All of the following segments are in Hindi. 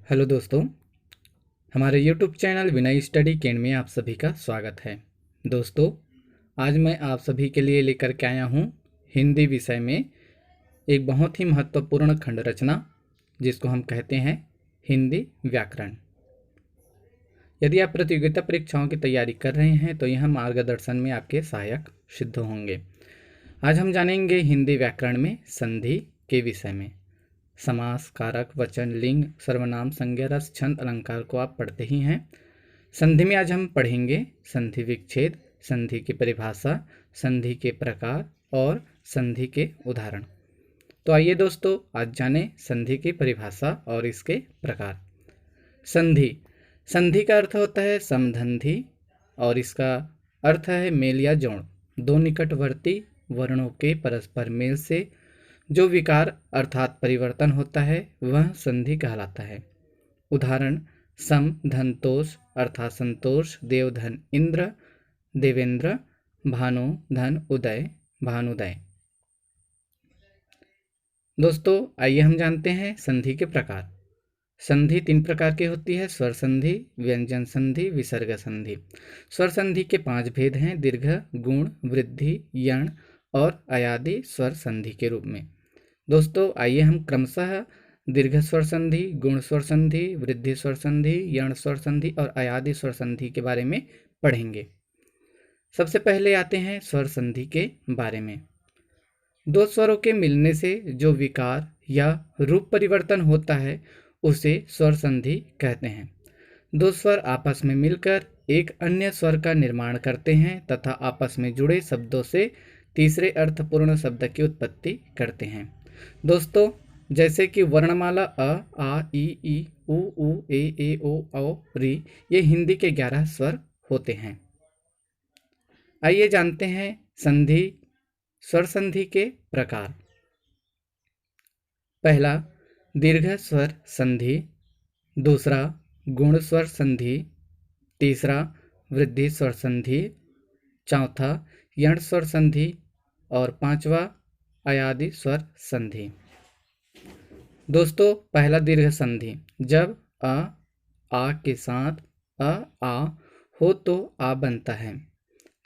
हेलो दोस्तों, हमारे यूट्यूब चैनल विनय स्टडी केंड में आप सभी का स्वागत है। दोस्तों, आज मैं आप सभी के लिए लेकर के आया हूँ हिंदी विषय में एक बहुत ही महत्वपूर्ण खंड रचना जिसको हम कहते हैं हिंदी व्याकरण। यदि आप प्रतियोगिता परीक्षाओं की तैयारी कर रहे हैं तो यह मार्गदर्शन में आपके सहायक सिद्ध होंगे। आज हम जानेंगे हिंदी व्याकरण में संधि के विषय में। समास, कारक, वचन, लिंग, सर्वनाम, संज्ञा, रस, छंद, अलंकार को आप पढ़ते ही हैं। संधि में आज हम पढ़ेंगे संधि विच्छेद, संधि की परिभाषा, संधि के प्रकार और संधि के उदाहरण। तो आइए दोस्तों, आज जानें संधि की परिभाषा और इसके प्रकार। संधि संधि का अर्थ होता है समधंधी और इसका अर्थ है मेल या जोड़। दो निकटवर्ती वर्णों के परस्पर मेल से जो विकार अर्थात परिवर्तन होता है वह संधि कहलाता है। उदाहरण: सम धन तोष अर्थात संतोष, देव धन इंद्र देवेंद्र, भानु धन उदय भानुदय। दोस्तों, आइए हम जानते हैं संधि के प्रकार। संधि तीन प्रकार की होती है: स्वर संधि, व्यंजन संधि, विसर्ग संधि। स्वर संधि के 5 भेद हैं: दीर्घ, गुण, वृद्धि, यण और अयादि स्वर संधि के रूप में। दोस्तों, आइए हम क्रमशः दीर्घ स्वर संधि, गुण स्वर संधि, वृद्धि स्वर संधि, यण स्वर संधि और अयादि स्वर संधि के बारे में पढ़ेंगे। सबसे पहले आते हैं स्वर संधि के बारे में। दो स्वरों के मिलने से जो विकार या रूप परिवर्तन होता है उसे स्वर संधि कहते हैं। दो स्वर आपस में मिलकर एक अन्य स्वर का निर्माण करते हैं तथा आपस में जुड़े शब्दों से तीसरे अर्थपूर्ण शब्द की उत्पत्ति करते हैं। दोस्तों, जैसे कि वर्णमाला अ, आ, ई, उ, ए, ओ, औ, री, ये हिंदी के 11 स्वर होते हैं। आइए जानते हैं संधि स्वर संधि के प्रकार। पहला दीर्घ स्वर संधि, दूसरा गुण स्वर संधि, तीसरा वृद्धि स्वर संधि, चौथा यण स्वर संधि और पांचवा अयादि स्वर संधि। दोस्तों, पहला दीर्घ संधि। जब आ के साथ आ हो तो आ बनता है।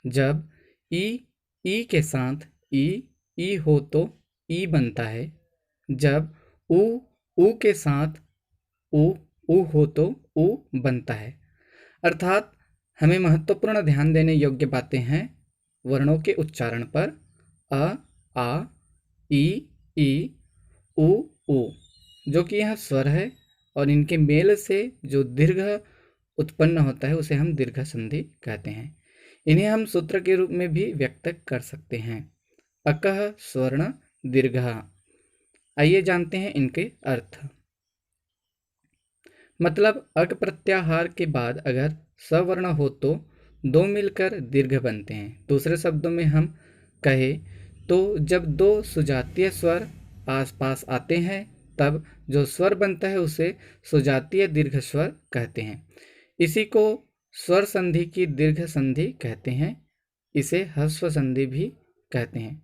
जब ई के साथ ई हो तो ई बनता है। जब उ के साथ उ हो तो उ बनता है। अर्थात हमें महत्वपूर्ण ध्यान देने योग्य बातें हैं वर्णों के उच्चारण पर। आ, ई, उ, जो कि यह स्वर है और इनके मेल से जो दीर्घ उत्पन्न होता है उसे हम दीर्घ संधि कहते हैं। इन्हें हम सूत्र के रूप में भी व्यक्त कर सकते हैं: अकः स्वर्ण दीर्घः। आइए जानते हैं इनके अर्थ। मतलब अक प्रत्याहार के बाद अगर सवर्ण हो तो दो मिलकर दीर्घ बनते हैं। दूसरे शब्दों में हम कहें तो जब दो सुजातीय स्वर आसपास आते हैं तब जो स्वर बनता है उसे सुजातीय दीर्घ स्वर कहते हैं। इसी को स्वर संधि की दीर्घ संधि कहते हैं। इसे ह्रस्व संधि भी कहते हैं।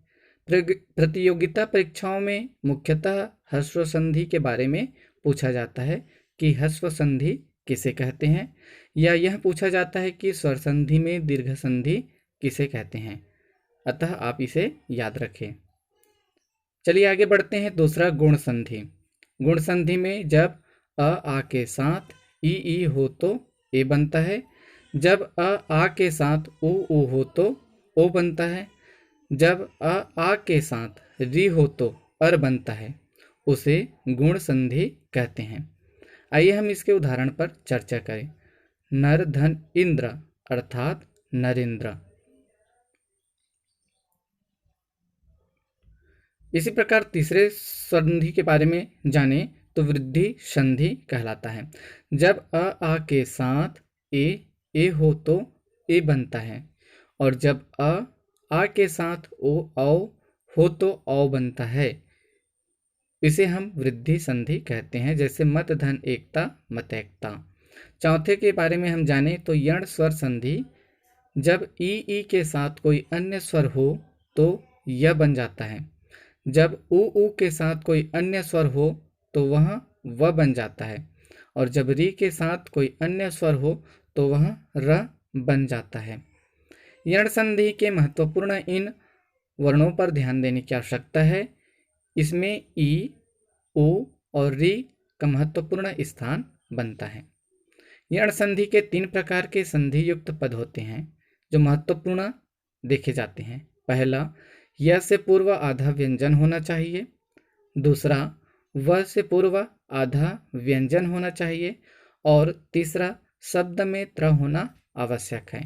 प्रतियोगिता परीक्षाओं में मुख्यतः ह्रस्व संधि के बारे में पूछा जाता है कि ह्रस्व संधि किसे कहते हैं, या यह पूछा जाता है कि स्वर संधि में दीर्घ संधि किसे कहते हैं। अतः आप इसे याद रखें। चलिए आगे बढ़ते हैं। दूसरा गुण संधि। गुण संधि में जब आ के साथ ई हो तो ए बनता है। जब आ के साथ उ हो तो ओ बनता है। जब आ के साथ री हो तो अर बनता है। उसे गुण संधि कहते हैं। आइए हम इसके उदाहरण पर चर्चा करें। नर धन इंद्र अर्थात नरेंद्र। इसी प्रकार तीसरे संधि के बारे में जाने तो वृद्धि संधि कहलाता है। जब आ के साथ ए हो तो ए बनता है और जब आ के साथ ओ औ हो तो औ बनता है। इसे हम वृद्धि संधि कहते हैं, जैसे मत धन एकता मतैकता। चौथे के बारे में हम जाने तो यण स्वर संधि। जब ई के साथ कोई अन्य स्वर हो तो यह बन जाता है। जब उ के साथ कोई अन्य स्वर हो तो वह व बन जाता है। और जब री के साथ कोई अन्य स्वर हो तो वह र बन जाता है। यण संधि के महत्वपूर्ण इन वर्णों पर ध्यान देने की आवश्यकता है। इसमें ई, उ और री का महत्वपूर्ण स्थान बनता है। यण संधि के 3 प्रकार के संधि युक्त पद होते हैं जो महत्वपूर्ण देखे जाते हैं। पहला, य से पूर्व आधा व्यंजन होना चाहिए। दूसरा, व से पूर्व आधा व्यंजन होना चाहिए। और तीसरा, शब्द में त्र होना आवश्यक है।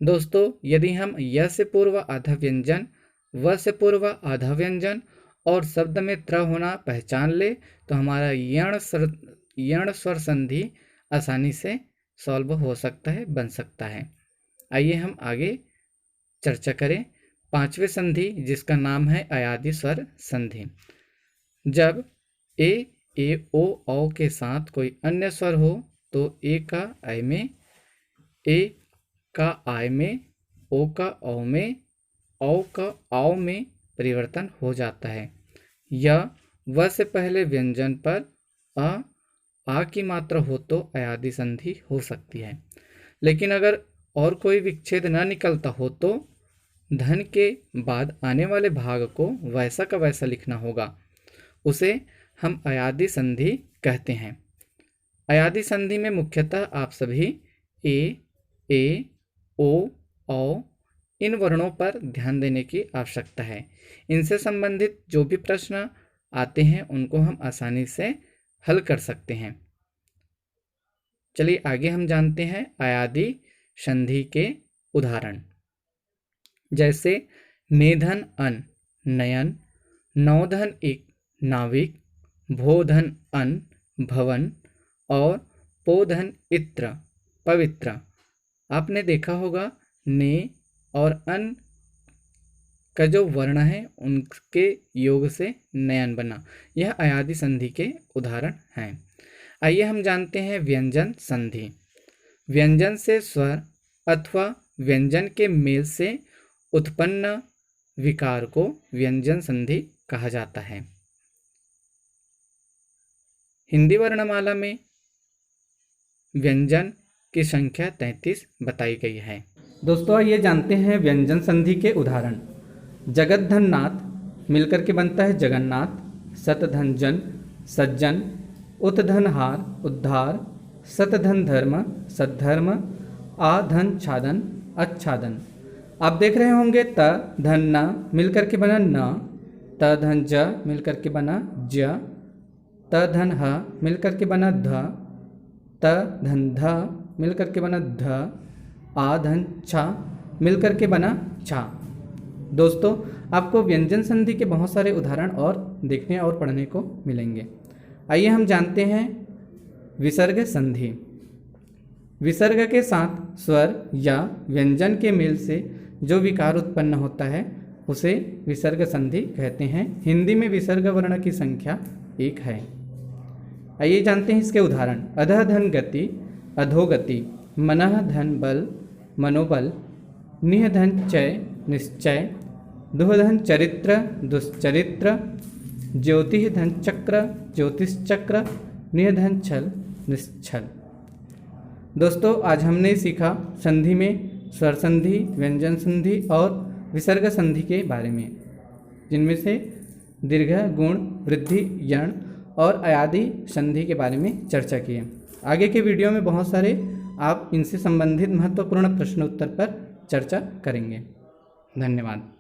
दोस्तों, यदि हम य से पूर्व आधा व्यंजन, व से पूर्व आधा व्यंजन और शब्द में त्र होना पहचान ले तो हमारा यण स्वर संधि आसानी से सॉल्व हो सकता है, बन सकता है। आइए हम आगे चर्चा करें 5वें संधि, जिसका नाम है अयादि स्वर संधि। जब ए ओ औ के साथ कोई अन्य स्वर हो तो ए का ऐ में, ए का आय में, ओ का औ में, औ का आओ में परिवर्तन हो जाता है। या व से पहले व्यंजन पर आ की मात्रा हो तो अयादि संधि हो सकती है। लेकिन अगर और कोई विच्छेद न निकलता हो तो धन के बाद आने वाले भाग को वैसा का वैसा लिखना होगा। उसे हम अयादि संधि कहते हैं। अयादि संधि में मुख्यतः आप सभी ए, ओ, औ इन वर्णों पर ध्यान देने की आवश्यकता है। इनसे संबंधित जो भी प्रश्न आते हैं उनको हम आसानी से हल कर सकते हैं। चलिए आगे हम जानते हैं अयादि संधि के उदाहरण। जैसे नेधन अन नयन, नौधन इक नाविक, भोधन अन भवन और पोधन इत्र पवित्र। आपने देखा होगा ने और अन का जो वर्ण है उनके योग से नयन बना। यह अयादि संधि के उदाहरण हैं। आइए हम जानते हैं व्यंजन संधि। व्यंजन से स्वर अथवा व्यंजन के मेल से उत्पन्न विकार को व्यंजन संधि कहा जाता है। हिंदी वर्णमाला में व्यंजन की संख्या 33 बताई गई है। दोस्तों, ये जानते हैं व्यंजन संधि के उदाहरण। जगतधन नाथ मिलकर के बनता है जगन्नाथ, सतधन जन सज्जन, उत्धन हार उद्धार, सतधन धर्म सद्धर्म, आधन छादन अच्छादन। आप देख रहे होंगे त धन न मिलकर के बना न, त धन ज मिलकर के बना ज, त धन ह मिलकर के बना ध, त धन ध मिलकर के बना ध, आ धन छा मिलकर के बना छा। दोस्तों, आपको व्यंजन संधि के बहुत सारे उदाहरण और देखने और पढ़ने को मिलेंगे। आइए हम जानते हैं विसर्ग संधि। विसर्ग के साथ स्वर या व्यंजन के मेल से जो विकार उत्पन्न होता है उसे विसर्ग संधि कहते हैं। हिंदी में विसर्ग वर्ण की संख्या 1 है। आइए जानते हैं इसके उदाहरण। अधः धन गति अधोगति, मनः धन बल मनोबल, निह धन चय निश्चय, दुह धन चरित्र दुश्चरित्र, ज्योति धन चक्र ज्योतिषचक्र, निह धन छल निश्छल। दोस्तों, आज हमने सीखा संधि में स्वर संधि, व्यंजन संधि और विसर्ग संधि के बारे में, जिनमें से दीर्घ, गुण, वृद्धि, यण और अयादि संधि के बारे में चर्चा की है। आगे के वीडियो में बहुत सारे आप इनसे संबंधित महत्वपूर्ण प्रश्न उत्तर पर चर्चा करेंगे। धन्यवाद।